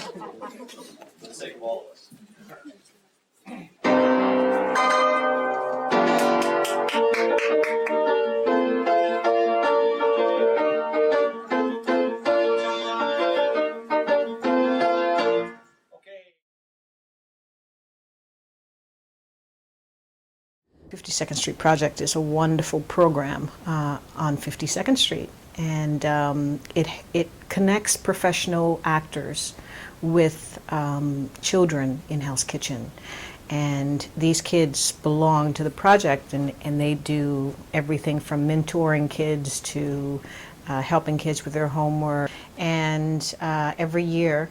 For the sake of all of us. Okay. 52nd Street Project is a wonderful program on 52nd Street, and it connects professional actors with children in Hell's Kitchen. And these kids belong to the project, and they do everything from mentoring kids to helping kids with their homework. And every year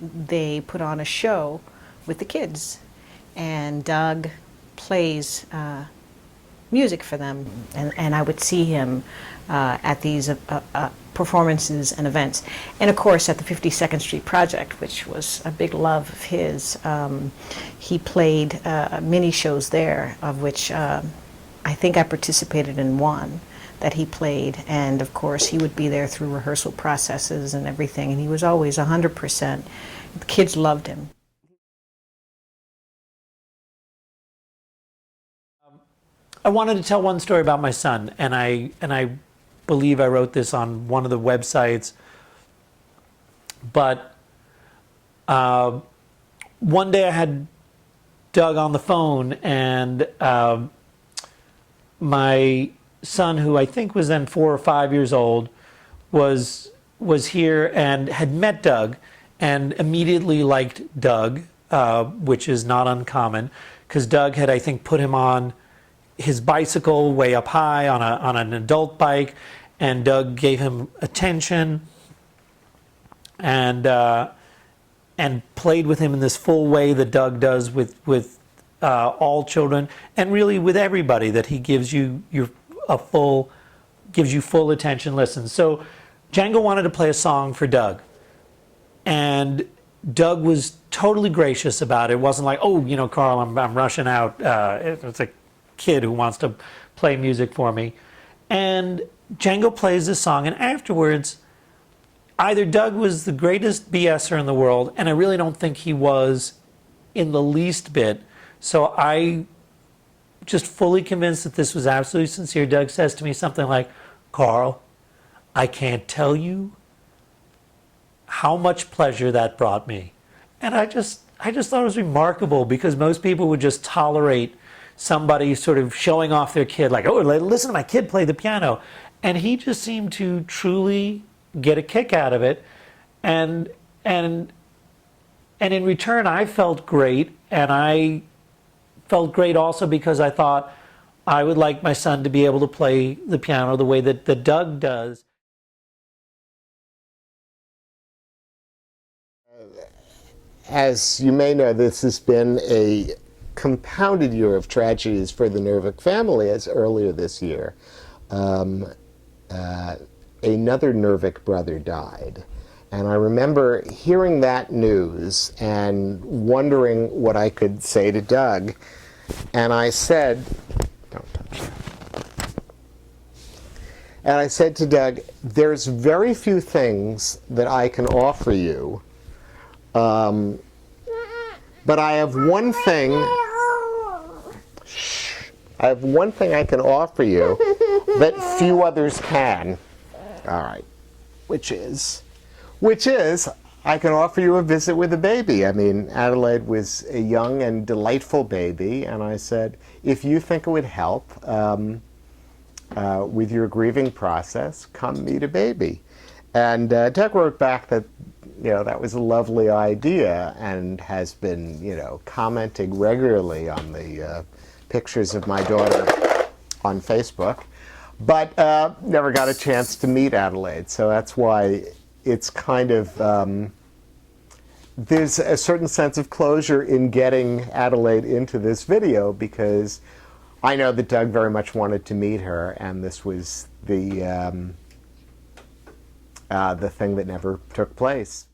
they put on a show with the kids, and Doug plays music for them, and I would see him at these performances and events. And of course at the 52nd Street Project, which was a big love of his, he played mini shows there, of which I think I participated in one that he played, and of course he would be there through rehearsal processes and everything, and he was always 100%. The kids loved him. I wanted to tell one story about my son, and I believe I wrote this on one of the websites. But one day I had Doug on the phone, and my son, who I think was then 4 or 5 years old, was here and had met Doug, and immediately liked Doug, which is not uncommon, because Doug had, I think, put him on his bicycle way up high on an adult bike, and Doug gave him attention and played with him in this full way that Doug does with all children, and really with everybody, that he gives you full attention. Listen, so Django wanted to play a song for Doug, and Doug was totally gracious about it. It wasn't like, oh, you know, Carl, I'm rushing out. It's a kid who wants to play music for me. And Django plays this song, and afterwards, either Doug was the greatest BSer in the world, and I really don't think he was in the least bit. So I just fully convinced that this was absolutely sincere. Doug says to me something like, Carl, I can't tell you how much pleasure that brought me. And I just thought it was remarkable, because most people would just tolerate somebody sort of showing off their kid, like, oh, listen to my kid play the piano. And he just seemed to truly get a kick out of it. And in return, I felt great. And I felt great also because I thought I would like my son to be able to play the piano the way that Doug does. As you may know, this has been a compounded year of tragedies for the Nervik family, as earlier this year another Nervik brother died. And I remember hearing that news and wondering what I could say to Doug. And I said, don't touch that. And I said to Doug, there's very few things that I can offer you, but I have one thing. I have one thing I can offer you that few others can. All right, which is I can offer you a visit with a baby. I mean, Adelaide was a young and delightful baby, and I said, if you think it would help with your grieving process, come meet a baby. And Doug wrote back that, you know, that was a lovely idea, and has been, you know, commenting regularly on the pictures of my daughter on Facebook, but never got a chance to meet Adelaide. So that's why it's kind of, there's a certain sense of closure in getting Adelaide into this video, because I know that Doug very much wanted to meet her, and this was the thing that never took place.